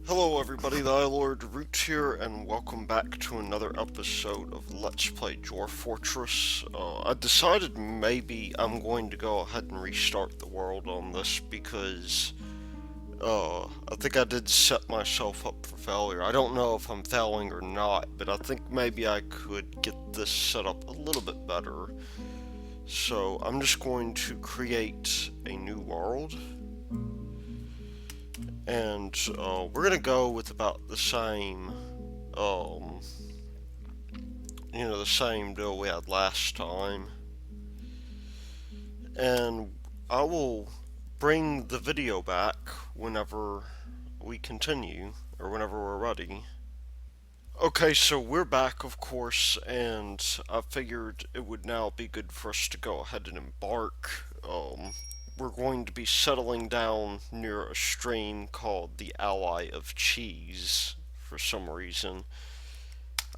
Hello everybody, the Lord Root here, and welcome back to another episode of Let's Play Dwarf Fortress. I decided maybe I'm going to go ahead and restart the world on this because I think I did set myself up for failure. I don't know if I'm failing or not, but I think maybe I could get this set up a little bit better. So I'm just going to create a new world. And we're gonna go with about the same, um, the same deal we had last time. And I will bring the video back whenever we continue, or whenever we're ready. Okay, so we're back, of course, and I figured it would now be good for us to go ahead and embark. We're going to be settling down near a stream called the Ally of Cheese for some reason.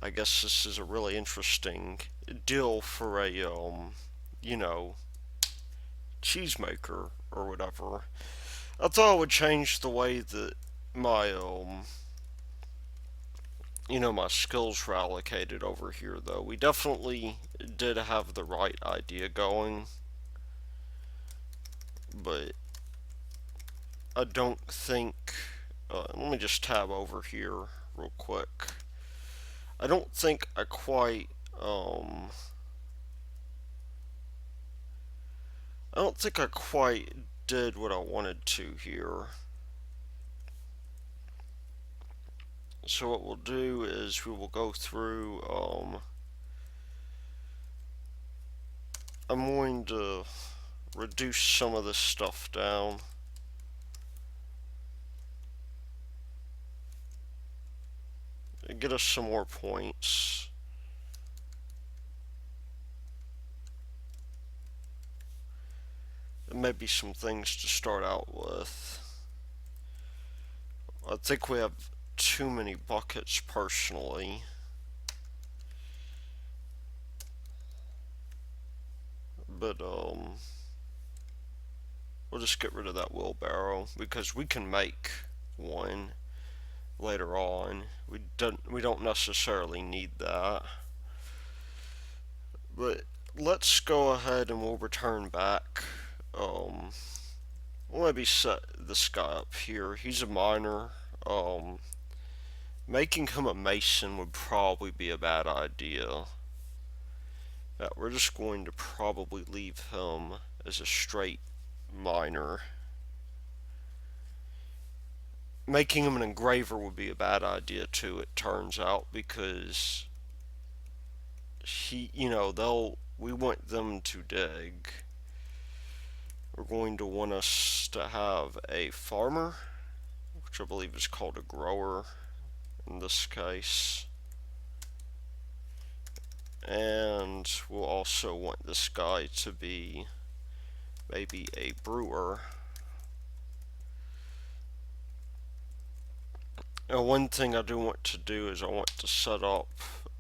I guess this is a really interesting deal for a, you know, cheesemaker or whatever. I thought I would change the way that my, my skills were allocated over here, though. We definitely did have the right idea going, but I don't think. Let me just tab over here real quick. I don't think I quite. I don't think I quite did what I wanted to here. So what we'll do is we will go through. I'm going to reduce some of this stuff down. And get us some more points. And maybe some things to start out with. I think we have too many buckets personally. But we'll just get rid of that wheelbarrow because we can make one later on. We don't necessarily need that. But let's go ahead and we'll return back. We'll maybe set this guy up here. He's a miner. Making him a mason would probably be a bad idea. We're just going to probably leave him as a straight miner. Making him an engraver would be a bad idea too, it turns out, because we want them to dig. We're going to want us to have a farmer, which I believe is called a grower in this case. And we'll also want this guy to be maybe a brewer. Now, one thing I do want to do is I want to set up,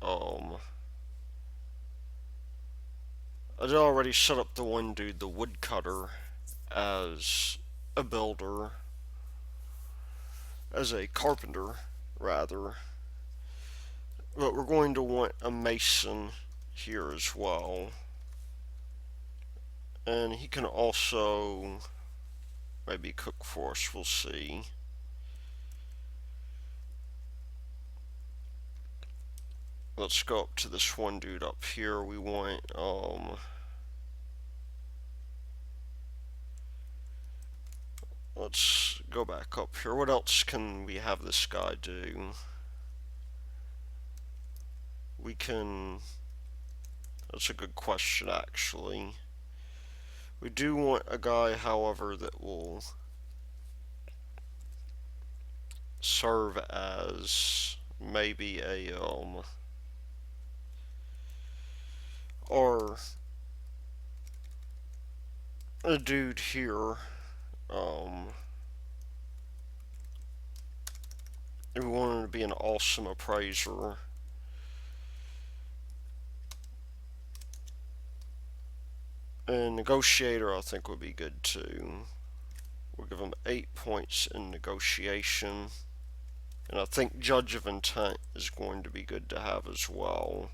I did already set up the one dude, the woodcutter, as a builder, as a carpenter, rather. But we're going to want a mason here as well. And he can also maybe cook for us, we'll see. Let's go up to this one dude up here. We want, let's go back up here. What else can we have this guy do? We can, that's a good question actually. We do want a guy, however, that will serve as maybe or a dude here. We want him to be an awesome appraiser. And negotiator, I think, would be good too. We'll give him 8 points in negotiation. And I think Judge of Intent is going to be good to have as well.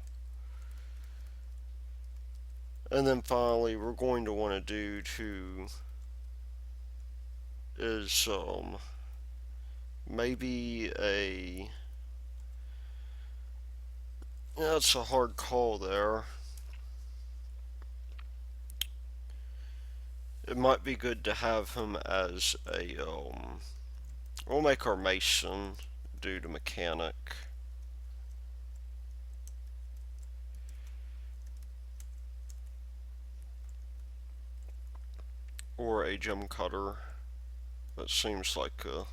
And then finally, we're going to want to do too is maybe a, yeah, it's a hard call there. It might be good to have him as a we'll make our Mason do the mechanic. Or a gem cutter. That seems like a,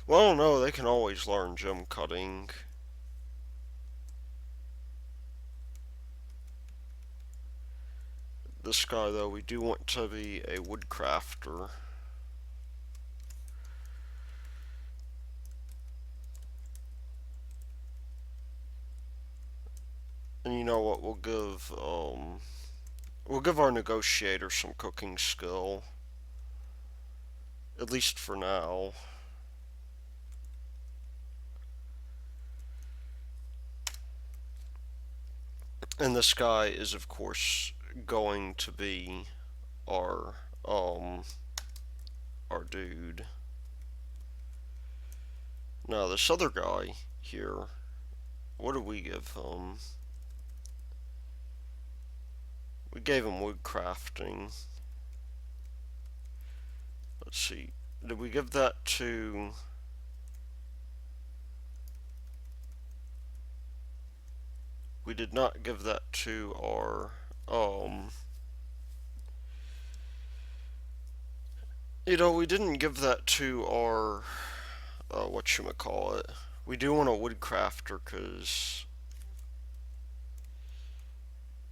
well, I don't know, they can always learn gem cutting. This guy, though, we do want to be a woodcrafter. And you know what, we'll give our negotiator some cooking skill. At least for now. And this guy is, of course, going to be our dude. Now this other guy here, what did we give him? We gave him wood crafting. Let's see. Did we give that to... We did not give that to our we didn't give that to our whatchamacallit. We do want a woodcrafter because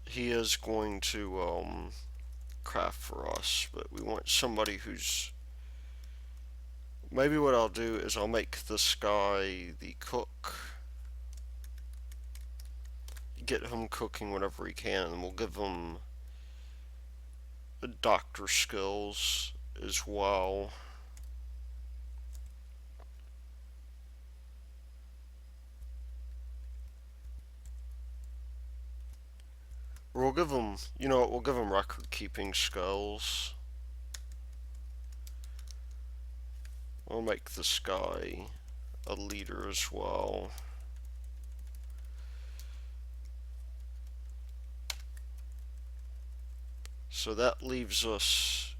he is going to craft for us, but we want somebody who's, maybe what I'll do is I'll make this guy the cook, get him cooking whenever he can, and we'll give him doctor skills as well. Or we'll give him, you know what, we'll give him record keeping skills. We'll make this guy a leader as well. So that leaves us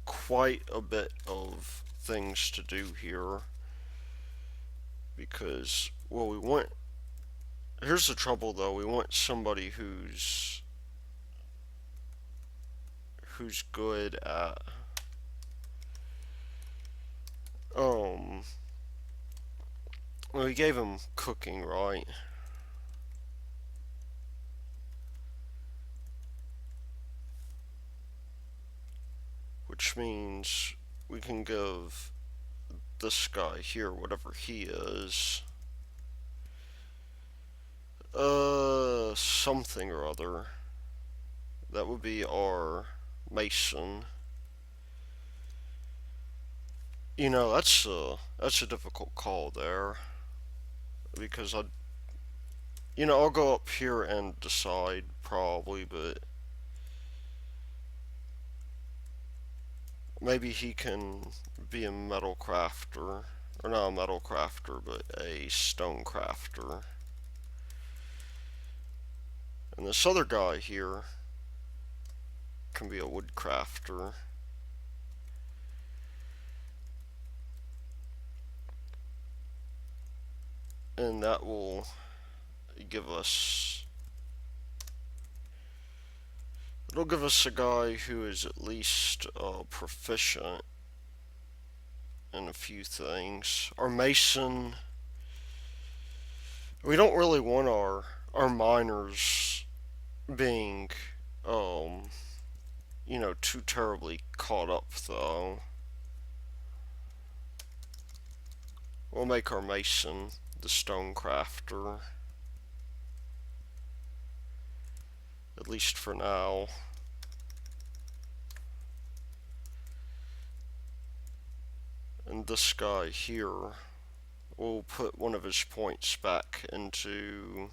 quite a bit of things to do here. Because, well, we want, here's the trouble though, we want somebody who's good at well, we gave him cooking, right? Which means we can give this guy here whatever he is. Something or other. That would be our Mason. You know, that's a difficult call there, because I'll go up here and decide probably, but maybe he can be a metal crafter, or not a metal crafter, but a stone crafter. And this other guy here can be a wood crafter. And that will give us, it'll give us a guy who is at least proficient in a few things. Our Mason, we don't really want our miners being too terribly caught up though. We'll make our Mason the stone crafter, at least for now. And this guy here, we'll put one of his points back into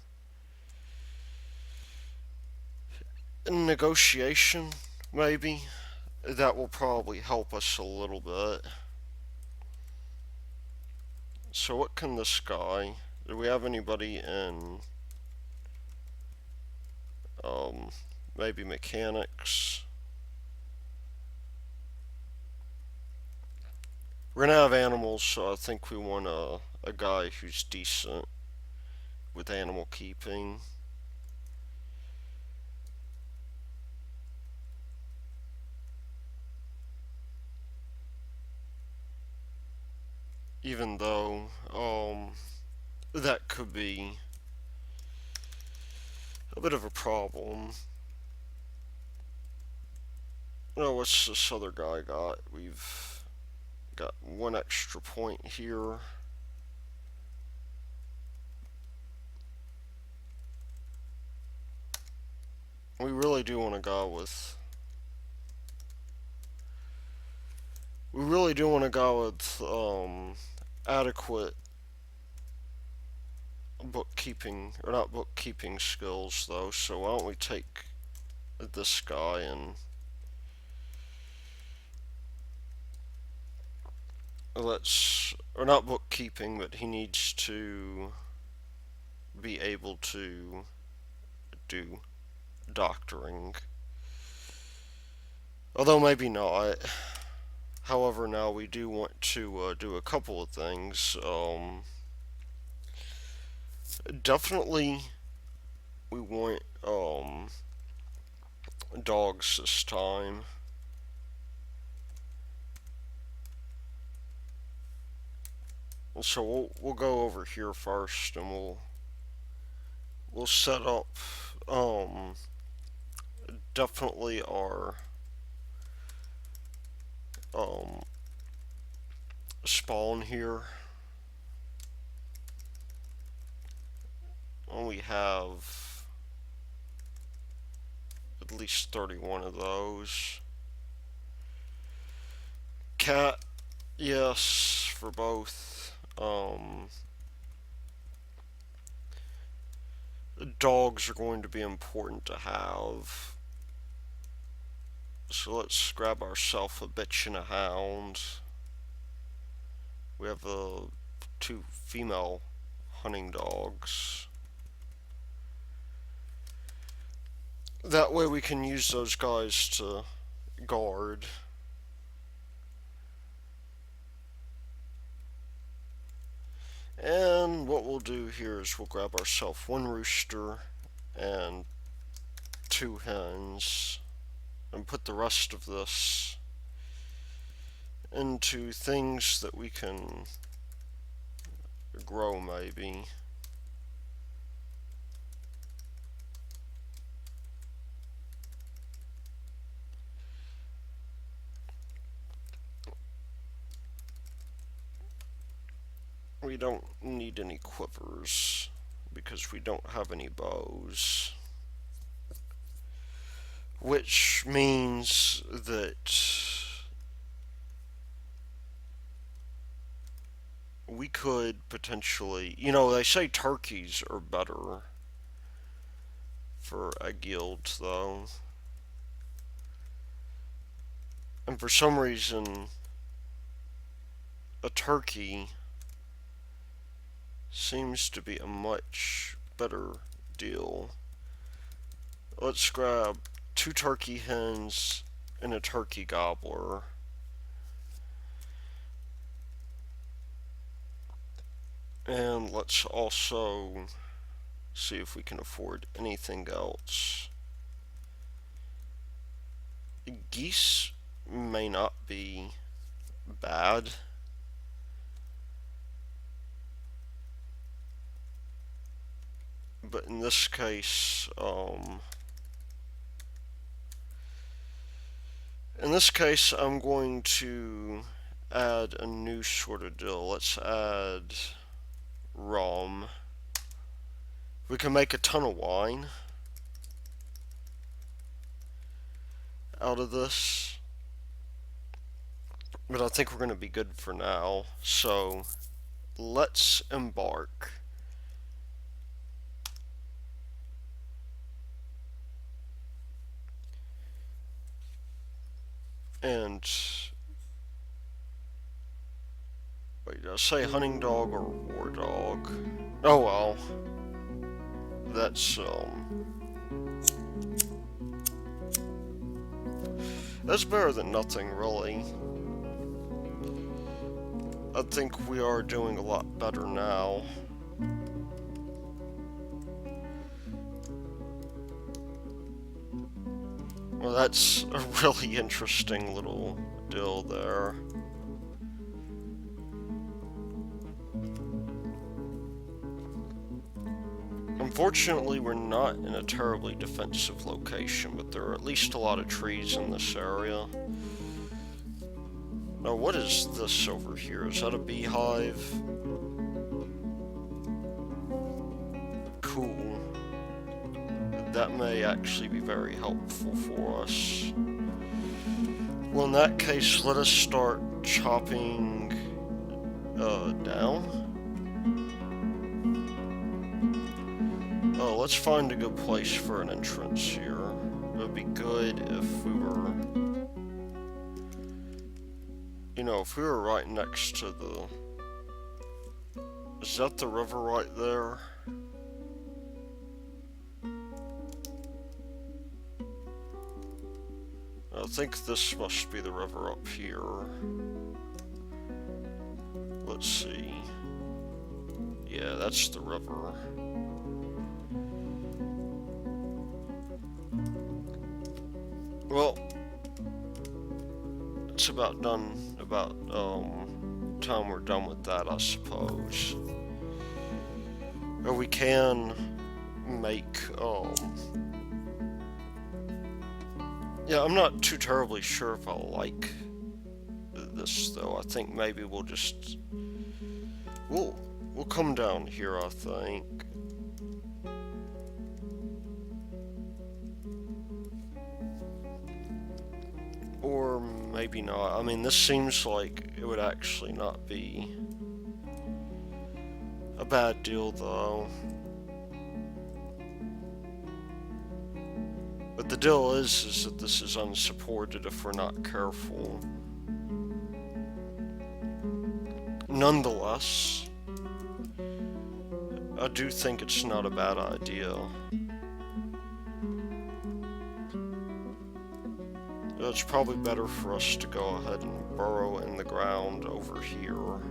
negotiation, maybe. That will probably help us a little bit. So what can this guy... Do we have anybody in... Um, maybe mechanics? We're gonna have animals, so I think we want a guy who's decent with animal keeping. Even though, that could be a bit of a problem. Oh, what's this other guy got? We've got one extra point here. We really do want to go with... We really do want to go with, adequate bookkeeping, or not bookkeeping skills, though, so why don't we take this guy and or not bookkeeping, but he needs to be able to do doctoring. Although maybe not. However, now we do want to do a couple of things. Definitely, we want dogs this time. So we'll go over here first, and we'll set up definitely our um spawn here. And we have at least 31 of those. Cat, yes, for both. Dogs are going to be important to have. So let's grab ourselves a bitch and a hound. We have two female hunting dogs. That way we can use those guys to guard. And what we'll do here is we'll grab ourselves one rooster and two hens and put the rest of this into things that we can grow, maybe. We don't need any quivers because we don't have any bows. Which means that we could potentially, they say turkeys are better for egg yields, though. And for some reason, a turkey seems to be a much better deal. Let's grab 2 turkey hens and a turkey gobbler. And let's also see if we can afford anything else. Geese may not be bad. But in this case, I'm going to add a new sort of deal. Let's add rum. We can make a ton of wine out of this, but I think we're going to be good for now. So let's embark. And wait, did I say hunting dog or war dog? Oh well. That's that's better than nothing, really. I think we are doing a lot better now. Well, that's a really interesting little deal there. Unfortunately, we're not in a terribly defensive location, but there are at least a lot of trees in this area. Now, what is this over here? Is that a beehive? Cool. That may actually be very helpful for us. Well, in that case, let us start chopping down. Let's find a good place for an entrance here. It would be good if we were, if we were right next to the... Is that the river right there? I think this must be the river up here. Let's see. Yeah, that's the river. Well, it's about done, time we're done with that, I suppose. Or we can make, yeah, I'm not too terribly sure if I like this, though. I think maybe we'll just, we'll come down here, I think. Or maybe not. I mean, this seems like it would actually not be a bad deal, though. But the deal is that this is unsupported if we're not careful. Nonetheless, I do think it's not a bad idea. It's probably better for us to go ahead and burrow in the ground over here.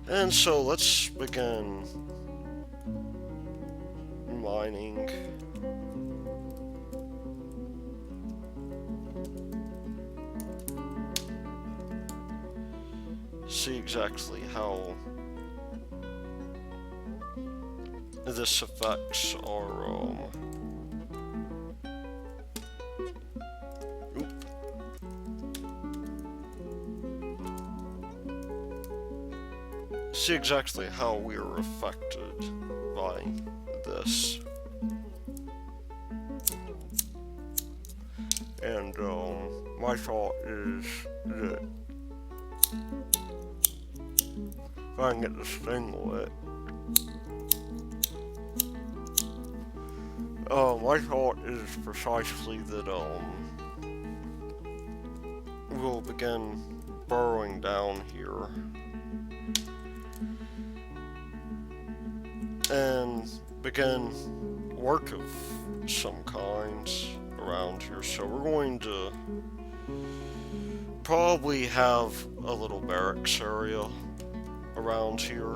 And so let's begin mining. See exactly how this affects our see exactly how we are affected by this. And my thought is that if I can get this thing lit, my thought is precisely that we'll begin burrowing down here and begin work of some kind around here. So we're going to probably have a little barracks area around here.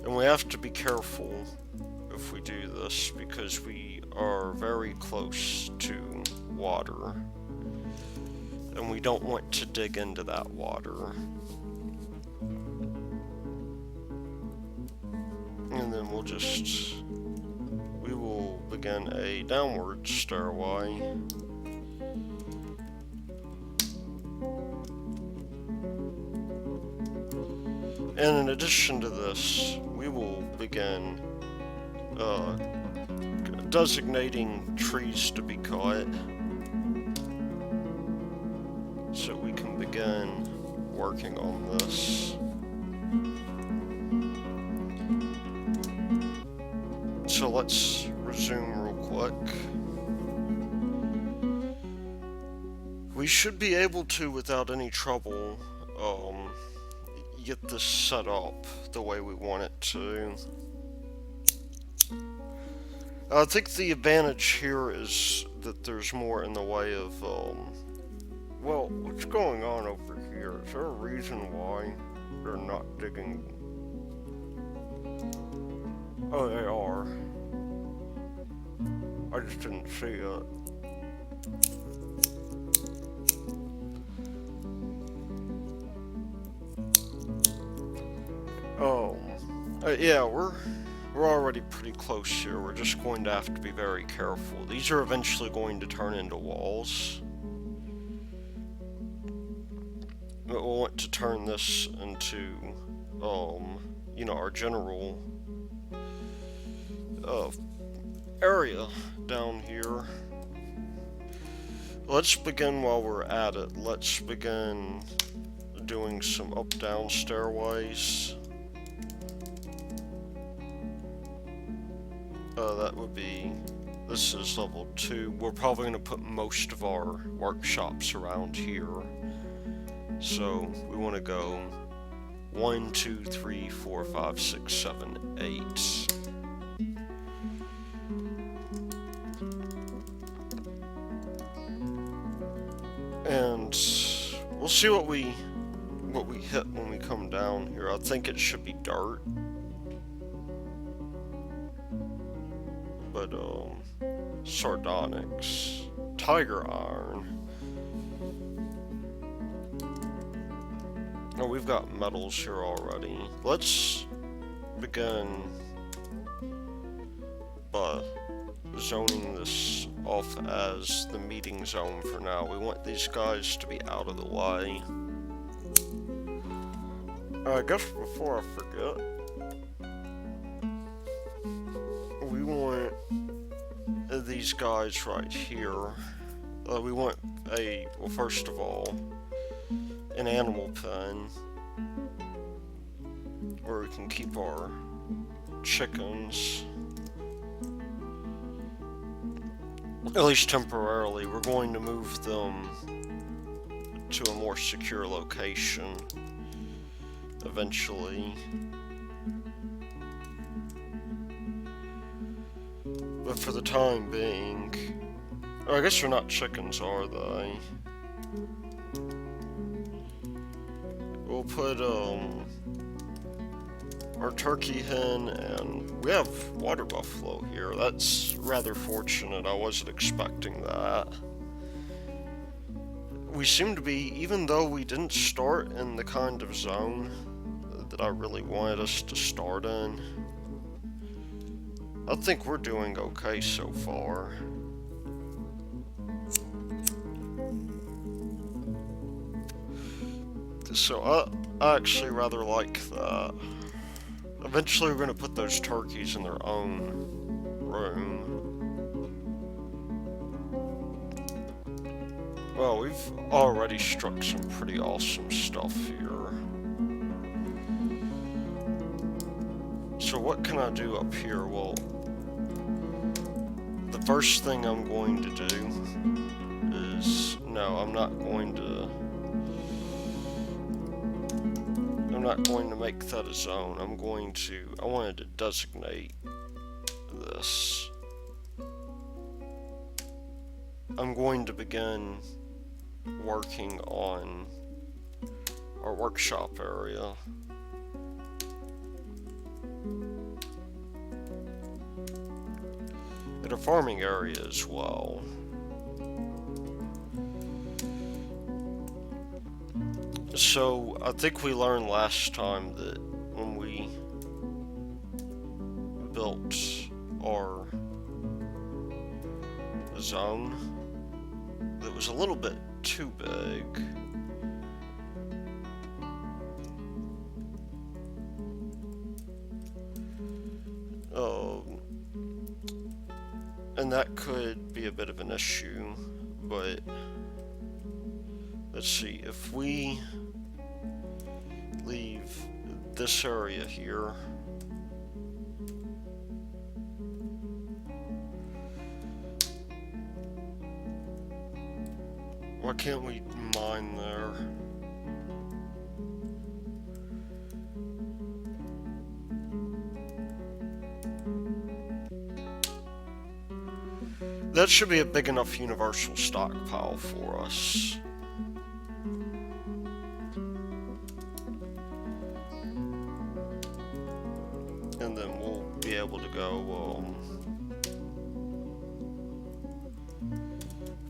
And we have to be careful if we do this because we are very close to water. And we don't want to dig into that water. And then we will begin a downward stairway. And in addition to this, we will begin designating trees to be cut. working on this. So let's resume real quick. We should be able to, without any trouble, get this set up the way we want it to. I think the advantage here is that there's more in the way of, well, what's going on over here? Is there a reason why they're not digging? Oh, they are. I just didn't see it. Yeah, we're already pretty close here. We're just going to have to be very careful. These are eventually going to turn into walls. But we'll want to turn this into, you know, our general area down here. Let's begin while we're at it. Let's begin doing some up-down stairways. That would be, this is level 2. We're probably going to put most of our workshops around here. So we want to go 1, 2, 3, 4, 5, 6, 7, 8. And we'll see what we hit when we come down here. I think it should be dirt. But sardonyx, tiger iron. Oh, we've got metals here already. Let's begin by zoning this off as the meeting zone for now. We want these guys to be out of the way. I guess before I forget, we want these guys right here. We want well, first of all, an animal pen where we can keep our chickens. At least temporarily. We're going to move them to a more secure location eventually. But for the time being, oh, I guess they're not chickens, are they? We'll put our turkey hen, and we have water buffalo here. That's rather fortunate. I wasn't expecting that. We seem to be, even though we didn't start in the kind of zone that I really wanted us to start in, I think we're doing okay so far. So I actually rather like that. Eventually we're going to put those turkeys in their own room. Well, we've already struck some pretty awesome stuff here. So what can I do up here? Well, the first thing I'm going to do is, no, I'm not going to make that a zone. I wanted to designate this. I'm going to begin working on our workshop area. And a farming area as well. So, I think we learned last time that when we built our zone, that was a little bit too big. And that could be a bit of an issue, but let's see, if we leave this area here. Why can't we mine there? That should be a big enough universal stockpile for us. And then we'll be able to go,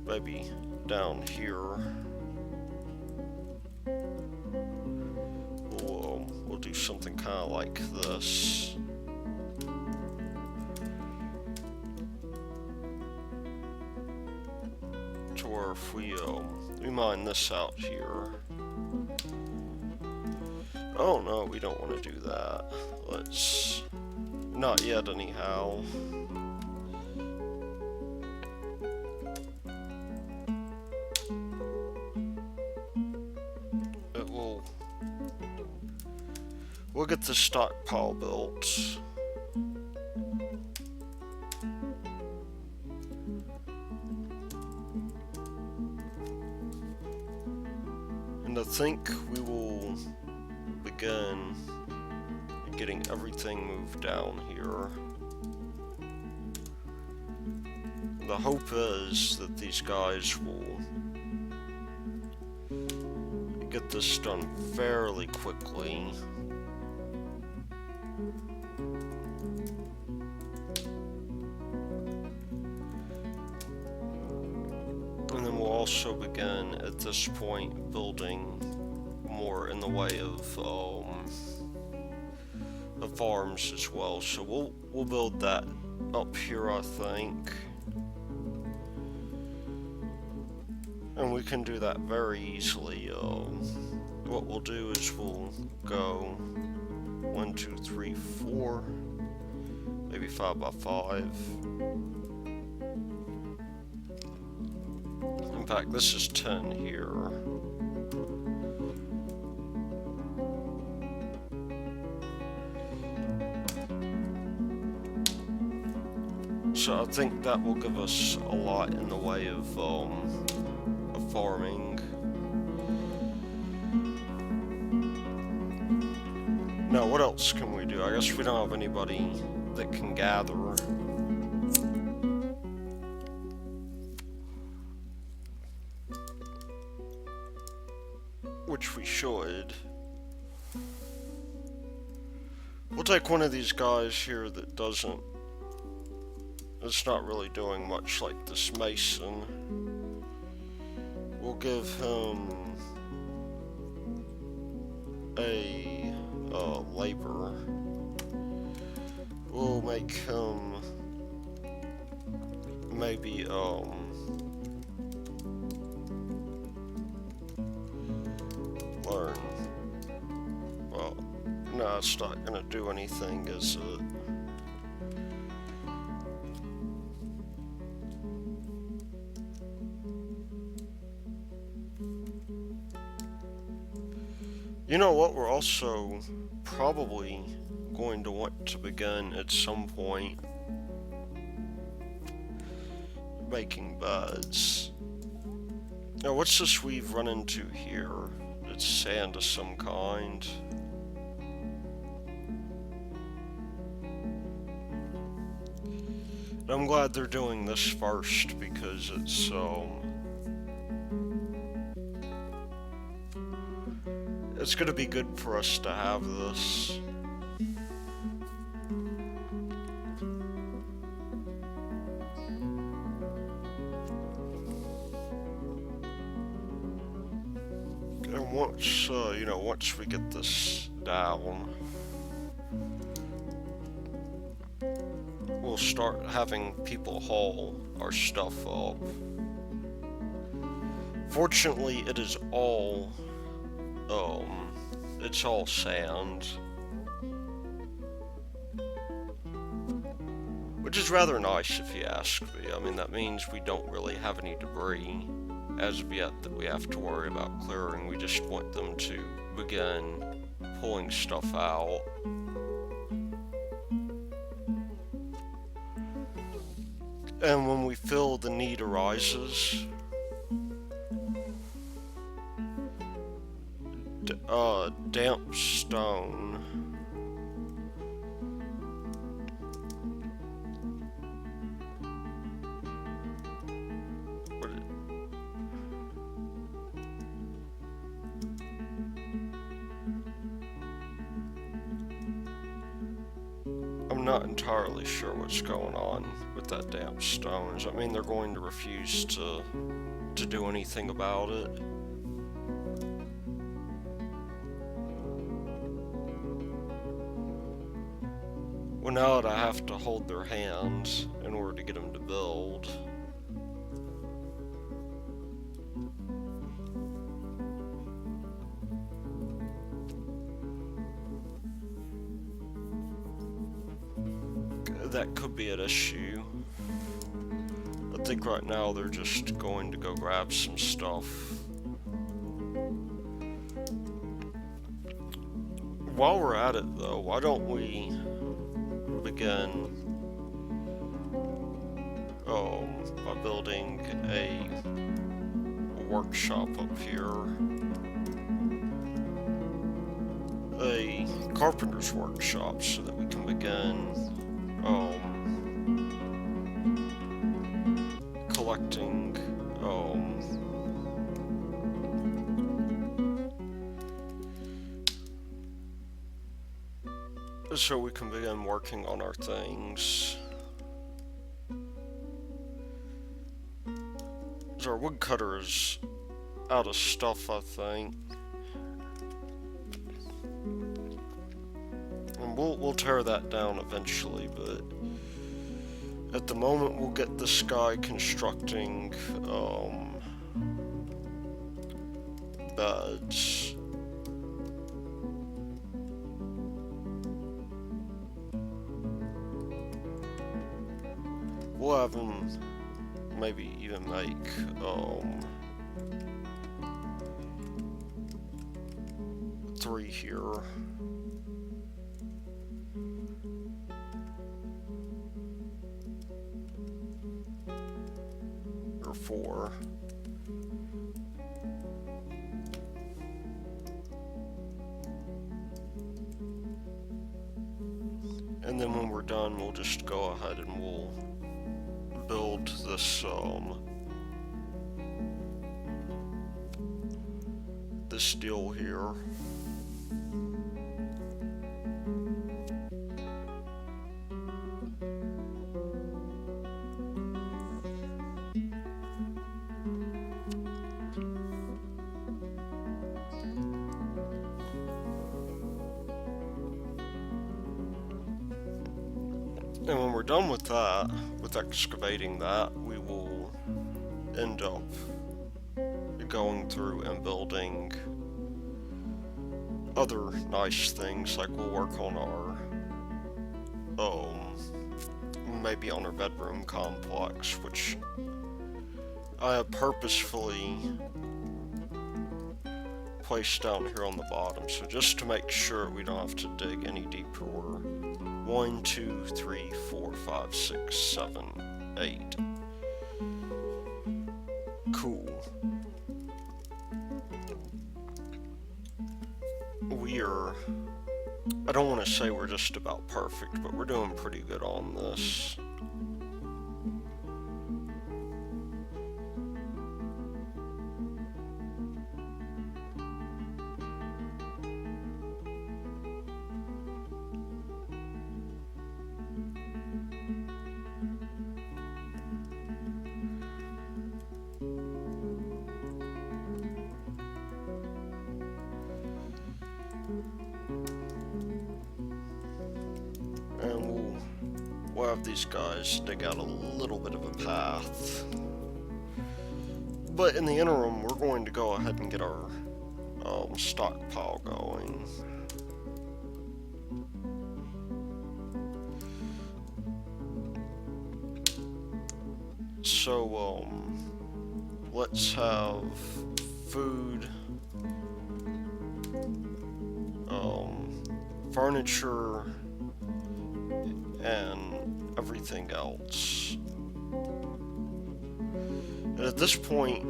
maybe down here. We'll do something kind of like this. Or if we mine this out here. Oh no, we don't want to do that. Let's not yet anyhow. We'll get the stockpile built. I think we will begin getting everything moved down here. The hope is that these guys will get this done fairly quickly. And then we'll also begin at this point building more in the way of farms as well. So we'll build that up here, I think. And we can do that very easily. What we'll do is we'll go 1, 2, 3, 4, maybe 5 by 5. In fact, this is 10 here. So I think that will give us a lot in the way of farming. Now, what else can we do? I guess we don't have anybody that can gather. Which we should. We'll take one of these guys here that doesn't. It's not really doing much, like this mason. We'll give him a labor. We'll make him maybe learn. Well, no, it's not gonna do anything, is it? You know what, we're also probably going to want to begin at some point making beds. Now, what's this we've run into here? It's sand of some kind. And I'm glad they're doing this first because it's gonna be good for us to have this. And once, once we get this down, we'll start having people haul our stuff up. Fortunately, it is all it's all sand, which is rather nice if you ask me. I mean, that means we don't really have any debris as of yet that we have to worry about clearing. We just want them to begin pulling stuff out. And when we feel the need arises, damp stone. I'm not entirely sure what's going on with that damp stone. Does that mean they're going to refuse to do anything about it? Well, now that I have to hold their hands in order to get them to build. That could be an issue. I think right now they're just going to go grab some stuff. While we're at it though, why don't we begin by building a workshop up here. A carpenter's workshop so that we can begin collecting so we can begin working on our things. So our woodcutter is out of stuff, I think. And we'll tear that down eventually, but at the moment we'll get this guy constructing beds. We'll have him maybe even make three here. Or four. And then when we're done, we'll just go ahead and we'll build this this deal here. And when we're done with that, with excavating that, we will end up going through and building other nice things, like we'll work on our, maybe on our bedroom complex, which I have purposefully placed down here on the bottom, so just to make sure we don't have to dig any deeper, we're 1, 2, 3, 4, 5, 6, 7, 8. Cool. I don't want to say we're just about perfect, but we're doing pretty good on this. And we'll have these guys dig out a little bit of a path. But in the interim, we're going to go ahead and get our stockpile going. So, let's have food. furniture, and everything else. And at this point,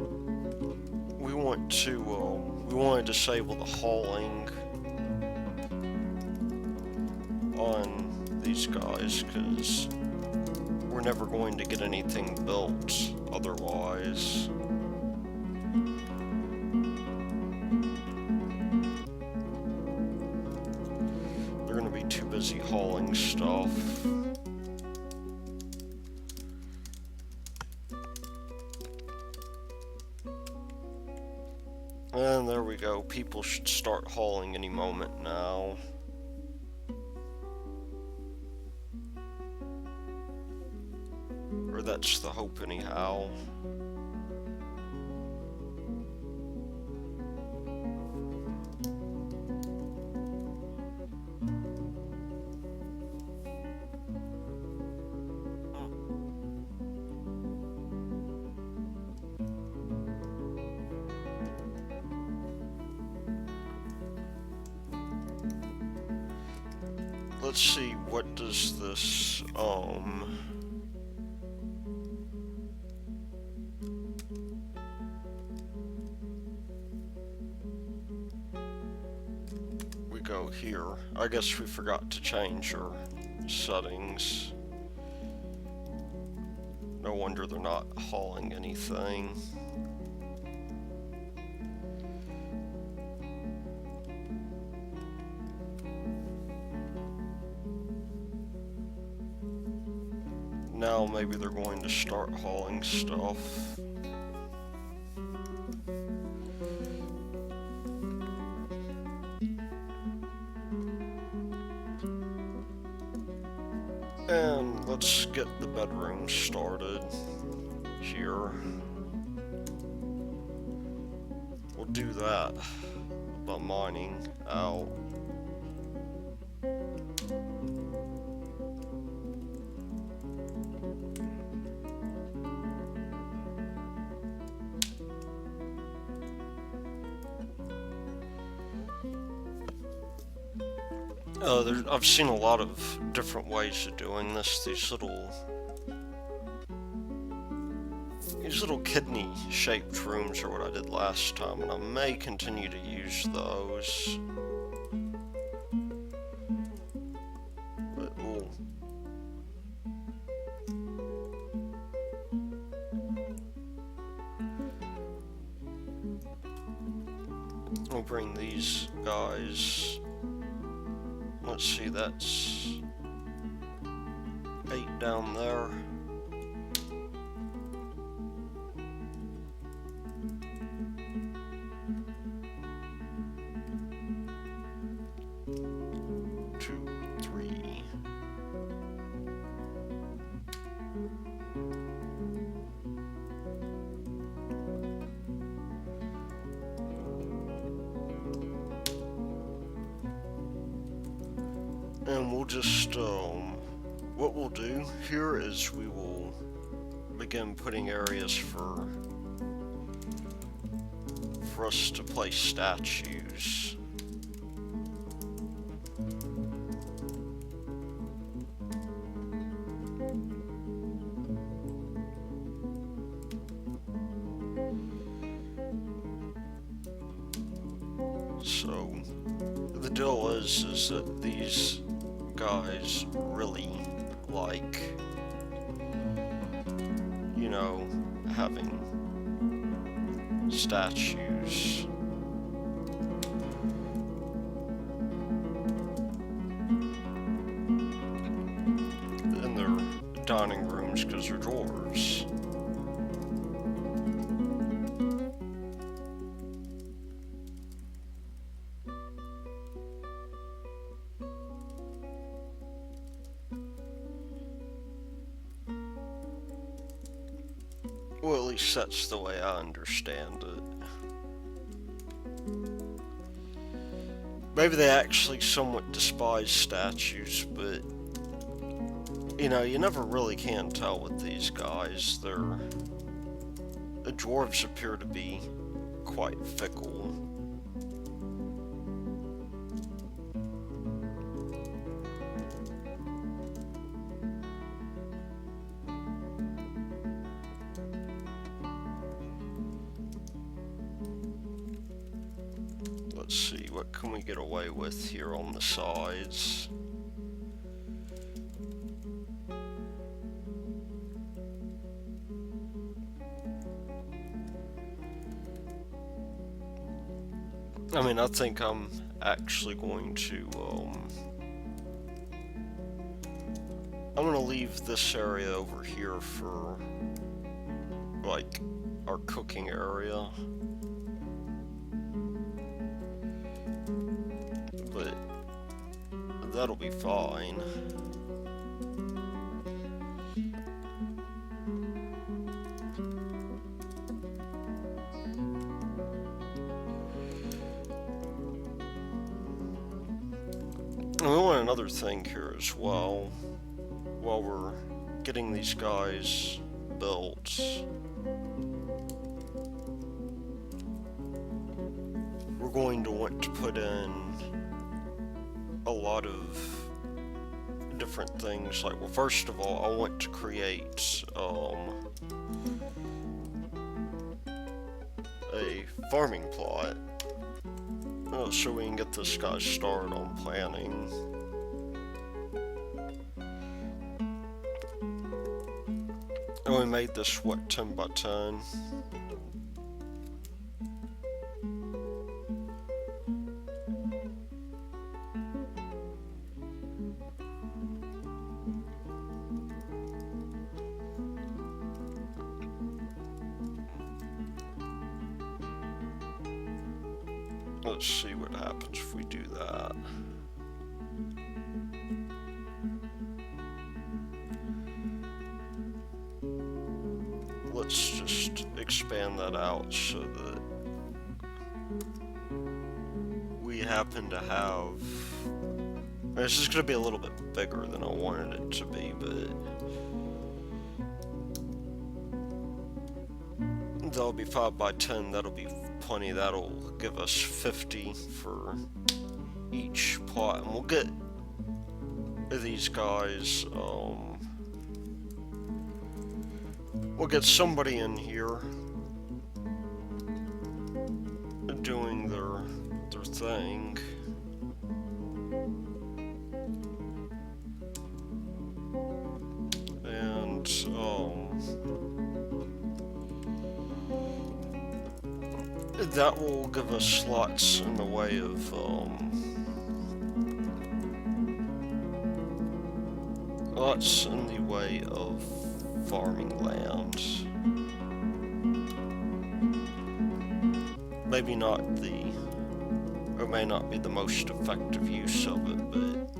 we want to disable the hauling on these guys, because we're never going to get anything built otherwise. They're going to be too busy hauling stuff. And there we go. People should start hauling any moment now. Or that's the hope anyhow. Let's see, what does this, we go here. I guess we forgot to change our settings. No wonder they're not hauling anything. Now maybe they're going to start hauling stuff. And let's get the bedroom started here. We'll do that by mining out. I've seen a lot of different ways of doing this. These little kidney-shaped rooms are what I did last time, and I may continue to use those. But we'll bring these guys. Let's see, that's 8 down there. And we'll just, what we'll do here is we will begin putting areas for us to place statues. So, the deal is that these guys really like, you know, having statues. In their dining rooms because they're dwarves. Well, at least that's the way I understand it. Maybe they actually somewhat despise statues, but you know, you never really can tell with these guys. The dwarves appear to be quite fickle. Let's see, what can we get away with here on the sides? I mean, I think I'm actually going to, I'm gonna leave this area over here for, like, our cooking area. But that'll be fine. And we want another thing here as well, while we're getting these guys built. We're going to want to put in a lot of different things. Like, well, first of all, I want to create a farming plot. So we can get this guy started on planning. And we made this, what, 10 by 10? Let's see what happens if we do that. Let's just expand that out so that we happen to have... This is going to be a little bit bigger than I wanted it to be, but... That'll be 5 by 10, that'll be plenty. That'll give us 50 for each plot, and we'll get these guys, we'll get somebody in here doing their thing. And that will give us slots in the way of farming land. Maybe not the, or may not be the most effective use of it, but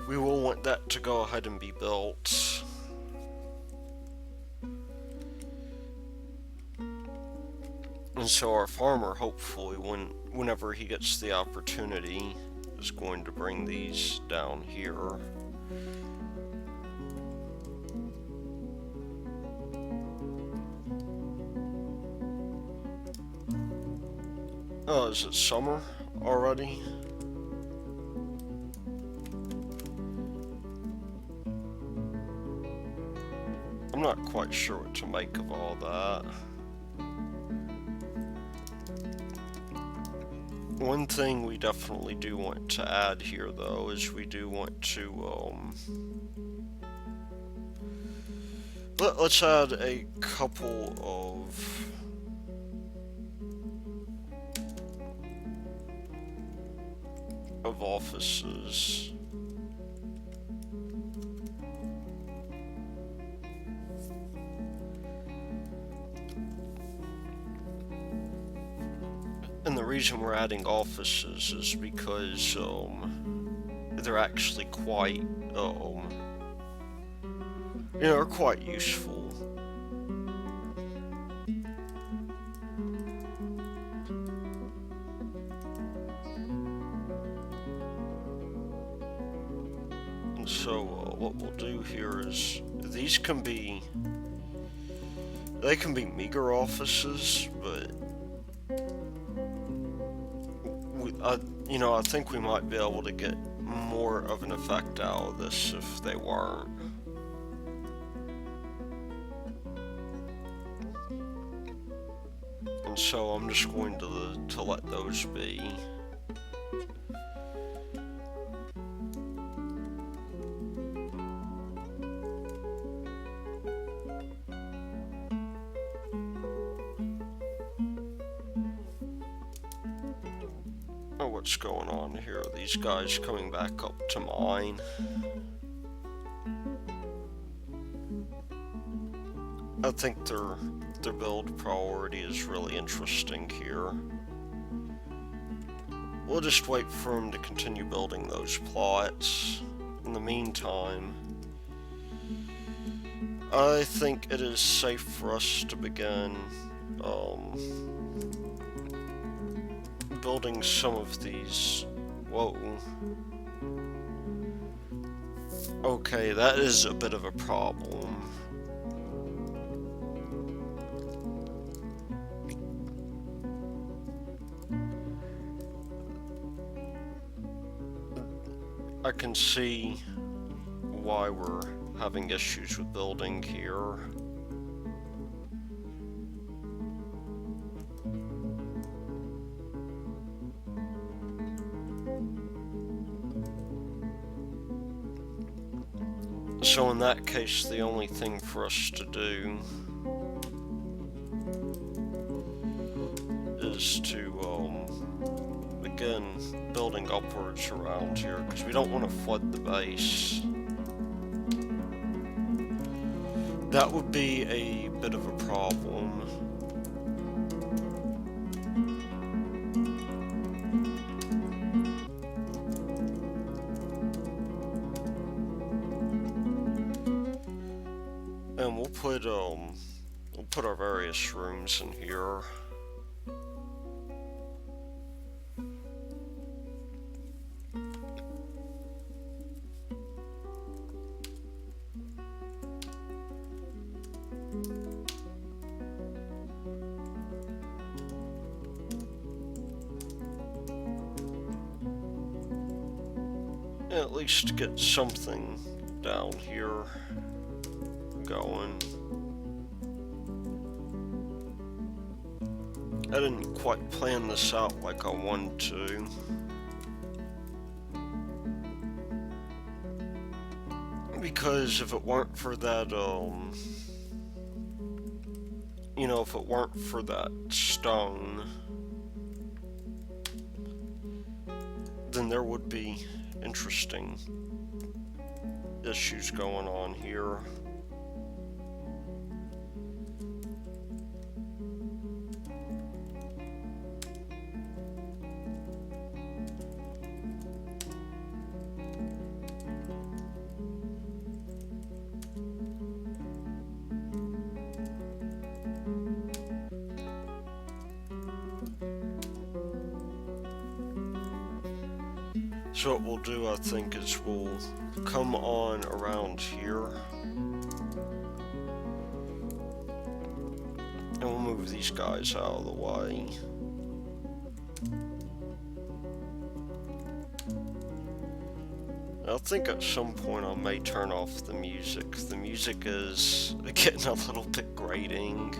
we will want that to go ahead and be built. And so our farmer, hopefully, whenever he gets the opportunity, is going to bring these down here. Oh, is it summer already? I'm not quite sure what to make of all that. One thing we definitely do want to add here, though, is we do want to, let's add a couple of offices. And the reason we're adding offices is because they're actually quite are quite useful. And so what we'll do here is these can be meager offices, but I think we might be able to get more of an effect out of this if they weren't. and so I'm just going to let those be. Oh, what's going on here? Are these guys coming back up to mine? I think their build priority is really interesting here. We'll just wait for them to continue building those plots. In the meantime, I think it is safe for us to begin building some of these. Whoa. Okay, that is a bit of a problem. I can see why we're having issues with building here. So in that case, the only thing for us to do is to begin building upwards around here, because we don't want to flood the base. That would be a bit of a problem. And we'll put our various rooms in here. At least get something down here going. I didn't quite plan this out like I wanted to. Because if it weren't for that, you know, if it weren't for that stone, then there would be interesting issues going on here. So what we'll do, I think, is we'll come on around here. And we'll move these guys out of the way. I think at some point I may turn off the music. The music is getting a little bit grating.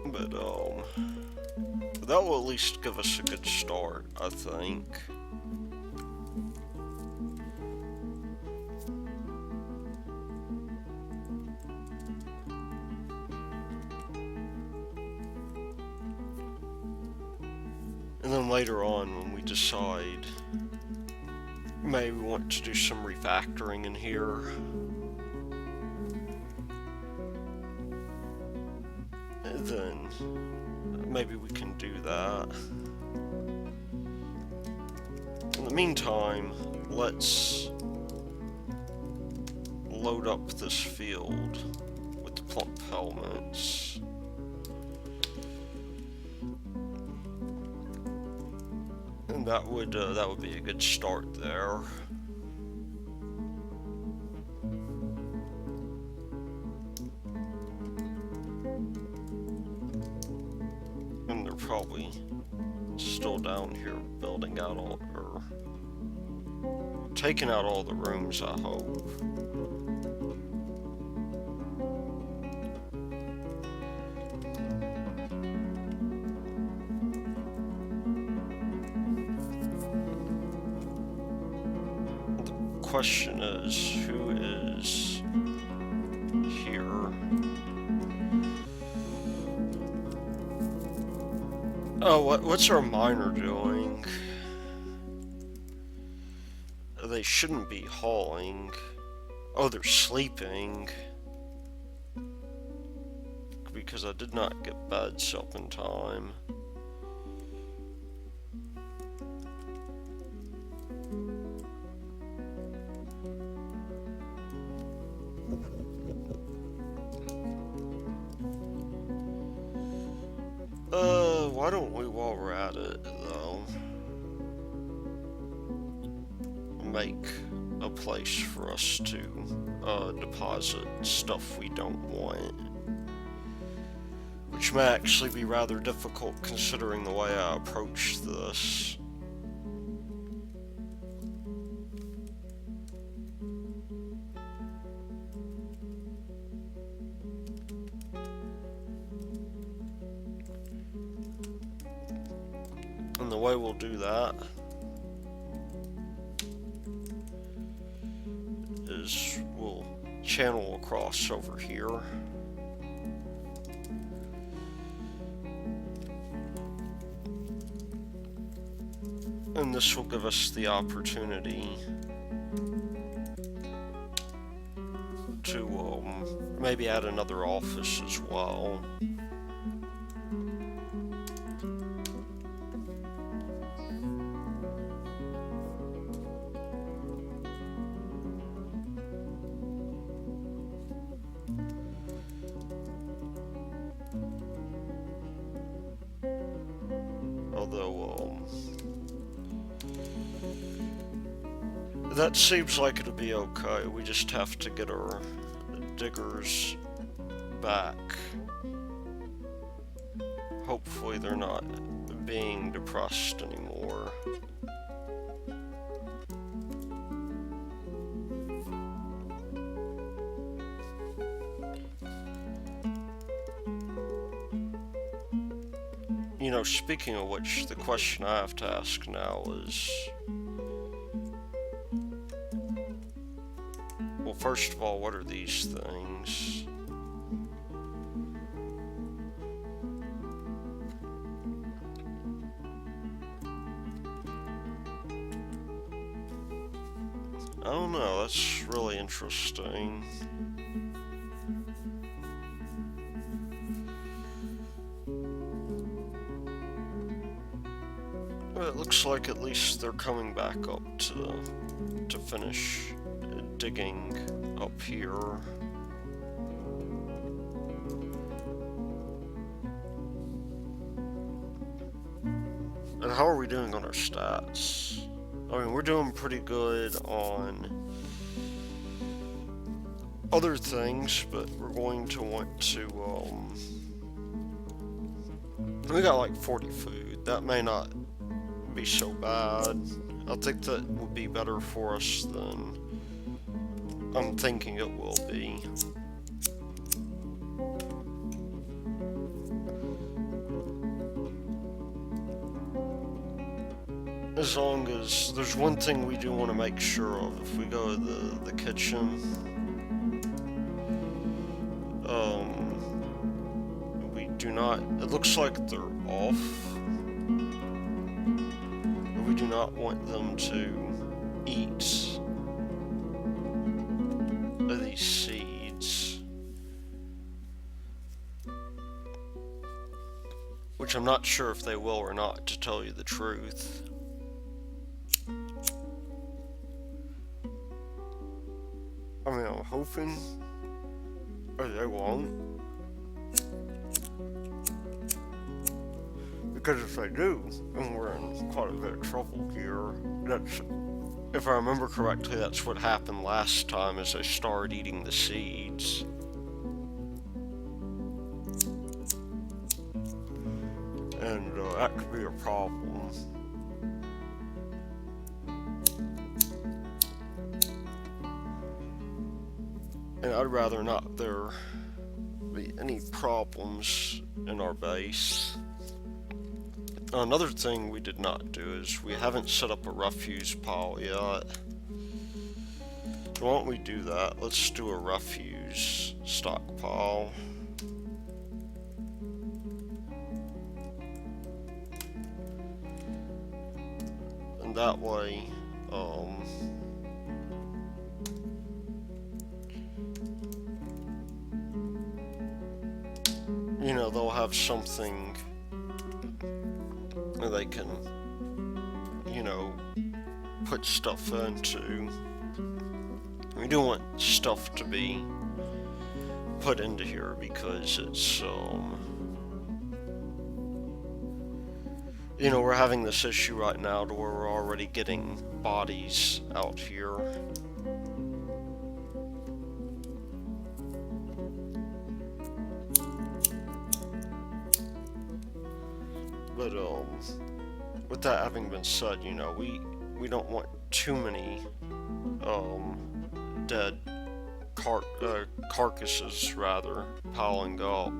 But that will at least give us a good start, I think. And then later on, when we decide, maybe we want to do some refactoring in here. Then maybe we can do that. In the meantime, let's load up this field with the plump helmets. That would be a good start there. And they're probably still down here building out all, or taking out all the rooms, I hope. The question is, who is here? Oh, what's our miner doing? They shouldn't be hauling. Oh, they're sleeping. Because I did not get beds up in time. Why don't we, while we're at it, though, make a place for us to deposit stuff we don't want. Which may actually be rather difficult considering the way I approach this. And the way we'll do that is we'll channel across over here. And this will give us the opportunity to maybe add another office as well. Although, that seems like it'll be okay. We just have to get our diggers back. Hopefully they're not being depressed anymore. You know, speaking of which, the question I have to ask now is... Well, first of all, what are these things? I don't know, that's really interesting. Well, it looks like at least they're coming back up to finish digging up here. And how are we doing on our stats? I mean, we're doing pretty good on other things, but we're going to want to, we got like 40 food. That may not be so bad. I think that would be better for us than I'm thinking it will be. As long as there's one thing we do want to make sure of if we go to the kitchen, we do not, it looks like they're off. We do not want them to eat these seeds, which I'm not sure if they will or not, to tell you the truth. I mean, I'm hoping, or they won't, Because if they do, then we're in quite a bit of trouble here. That's, if I remember correctly, that's what happened last time, is they started eating the seeds. And that could be a problem. And I'd rather not there be any problems in our base. Another thing we did not do is we haven't set up a refuse pile yet. Why don't we do that? Let's do a refuse stockpile. And that way, you know, they'll have something they can, you know, put stuff into. We do want stuff to be put into here because it's, you know, we're having this issue right now to where we're already getting bodies out here. But, with that having been said, you know, we don't want too many, dead carcasses, rather, piling up.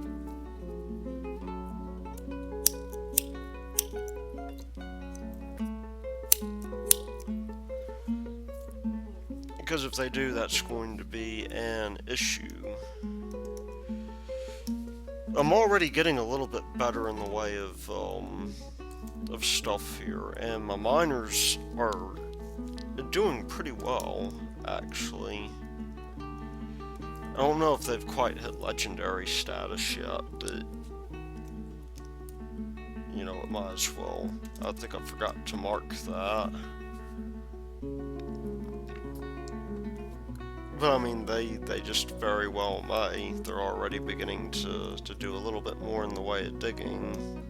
Because if they do, that's going to be an issue. I'm already getting a little bit better in the way of stuff here, and my miners are doing pretty well, actually. I don't know if they've quite hit legendary status yet, but you know, it might as well. I think I forgot to mark that. But I mean, they just very well may. They're already beginning to do a little bit more in the way of digging.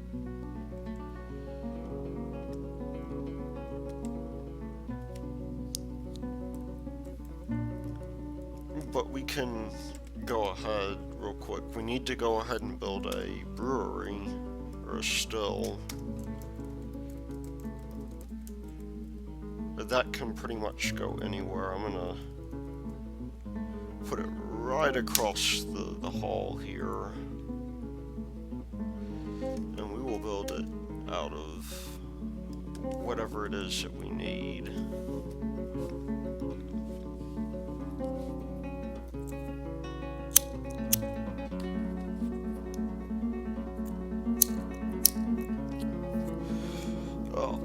But we can go ahead real quick. We need to go ahead and build a brewery, or a still. But that can pretty much go anywhere. I'm gonna put it right across the hall here, and we will build it out of whatever it is that we need. Oh,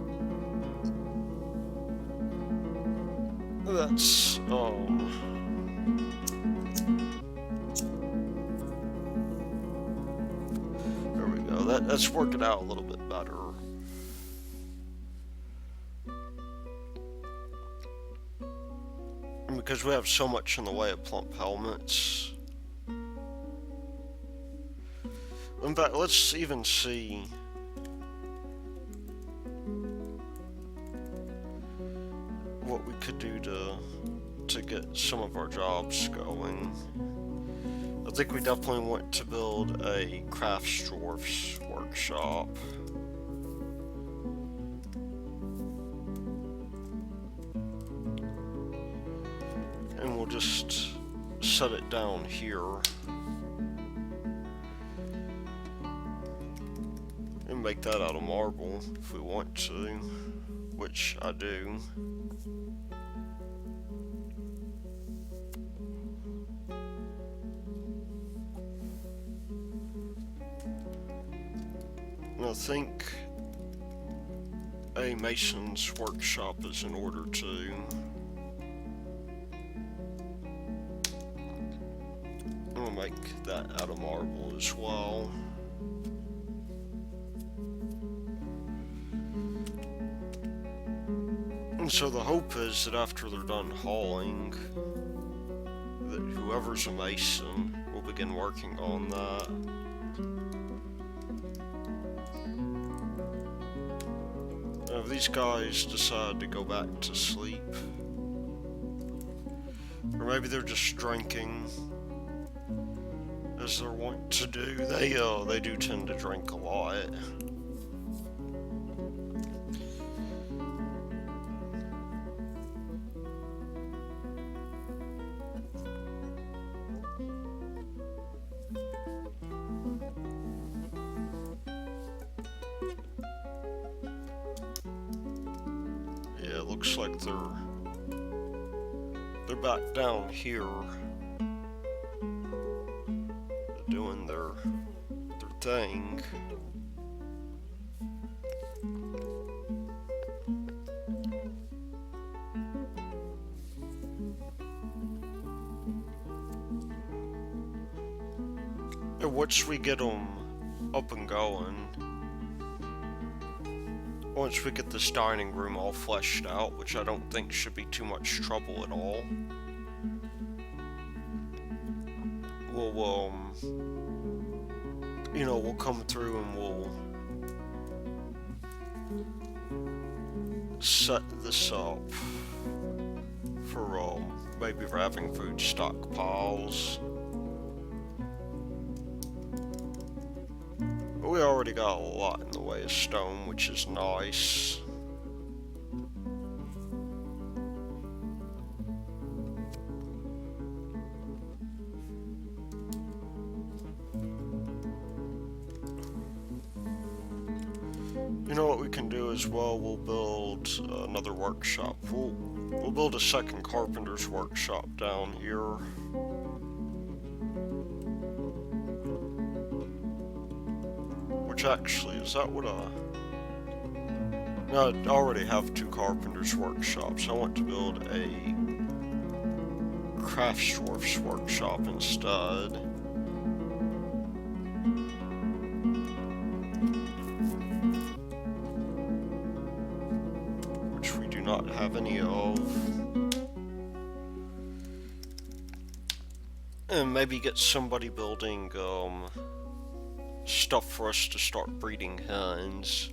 that's there we go. That's working out a little bit better. And because we have so much in the way of plump helmets. In fact, let's even see what we could do to get some of our jobs going. I think we definitely want to build a crafts dwarf's workshop. And we'll just set it down here. And make that out of marble if we want to, which I do. And I think a mason's workshop is in order too. I'm gonna make that out of marble as well. And so the hope is that after they're done hauling, that whoever's a mason will begin working on that. Now, if these guys decide to go back to sleep, or maybe they're just drinking, as they're wont to do. They do tend to drink a lot. Yeah, it looks like they're back down here, doing their thing. And once we get them up and going, once we get this dining room all fleshed out, which I don't think should be too much trouble at all, we'll we'll come through and we'll set this up for maybe we're having food stockpiles. We already got a lot in the way of stone, which is nice. You know what we can do as well? We'll build another workshop. We'll build a second carpenter's workshop down here. Which actually, is that what no, I already have two carpenter's workshops. I want to build a craftsdwarf's workshop instead. Which we do not have any of. And maybe get somebody building, stuff for us to start breeding hens.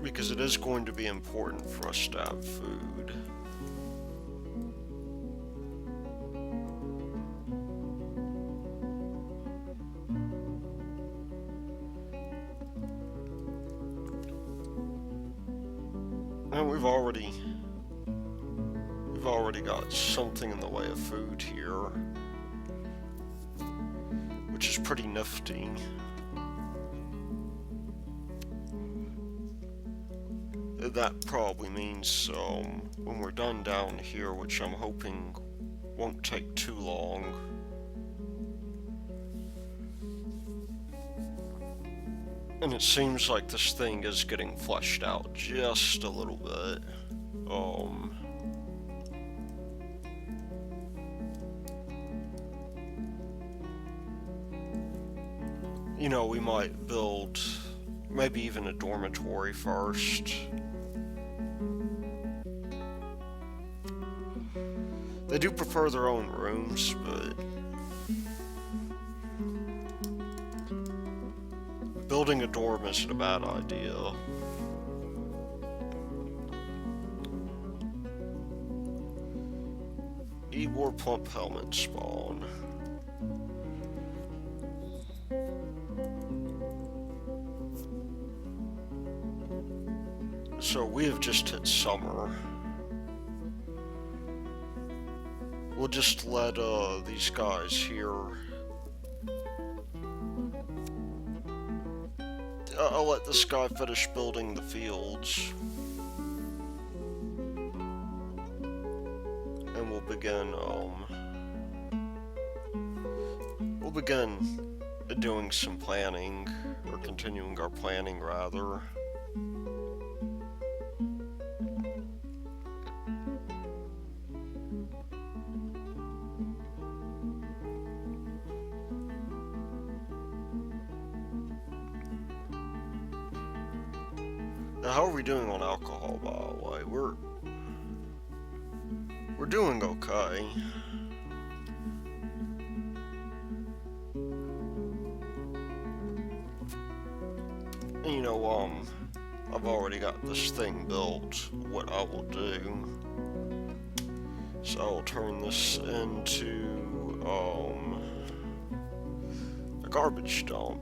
Because it is going to be important for us to have food. And we've already got something in the way of food here, which is pretty nifty. That probably means when we're done down here, which I'm hoping won't take too long, and it seems like this thing is getting fleshed out just a little bit. You know, we might build maybe even a dormitory first. They do prefer their own rooms, but building a dorm isn't a bad idea. Need more plump helmet spawn. So we have just hit summer. We'll just let these guys here. I'll let this guy finish building the fields. And we'll begin doing some planning, or continuing our planning rather. Now, how are we doing on alcohol, by the way? We're doing okay. I've already got this thing built. What I will do is I will turn this into, a garbage dump.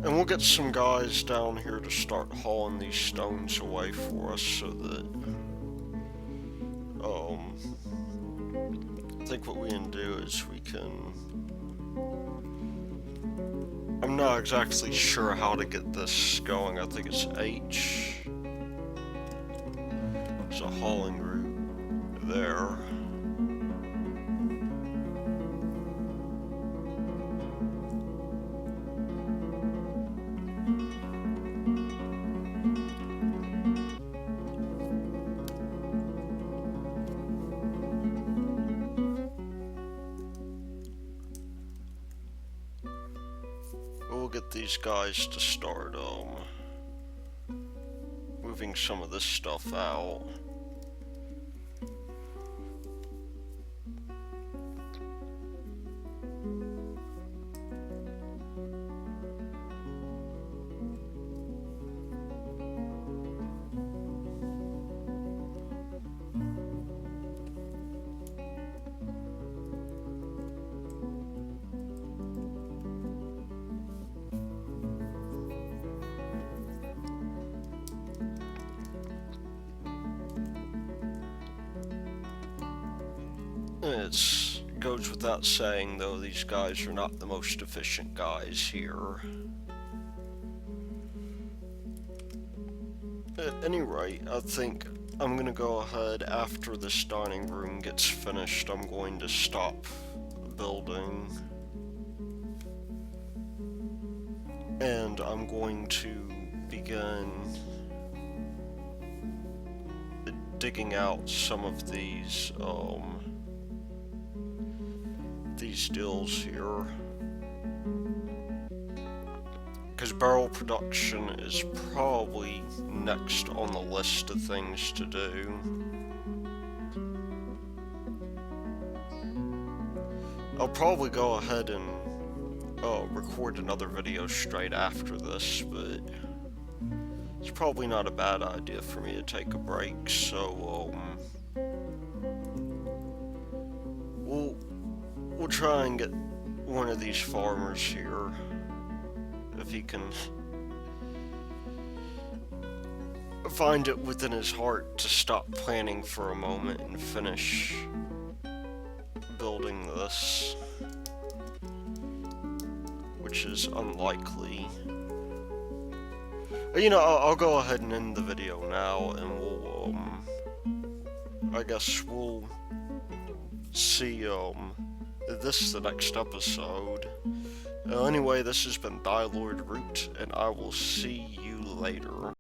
And we'll get some guys down here to start hauling these stones away for us so that, I think what we can do is we can, I'm not exactly sure how to get this going. I think it's H. There's a hauling route there. We'll get these guys to start, moving some of this stuff out. It goes without saying, though, these guys are not the most efficient guys here. At any rate, I think I'm gonna go ahead after this dining room gets finished. I'm going to stop building. And I'm going to begin digging out some of these deals here, because barrel production is probably next on the list of things to do. I'll probably go ahead and record another video straight after this, but it's probably not a bad idea for me to take a break, so we'll try and get one of these farmers here, if he can find it within his heart to stop planning for a moment and finish building this, which is unlikely. You know, I'll go ahead and end the video now, and we'll, I guess we'll see, this is the next episode. Anyway, this has been Lord Root, and I will see you later.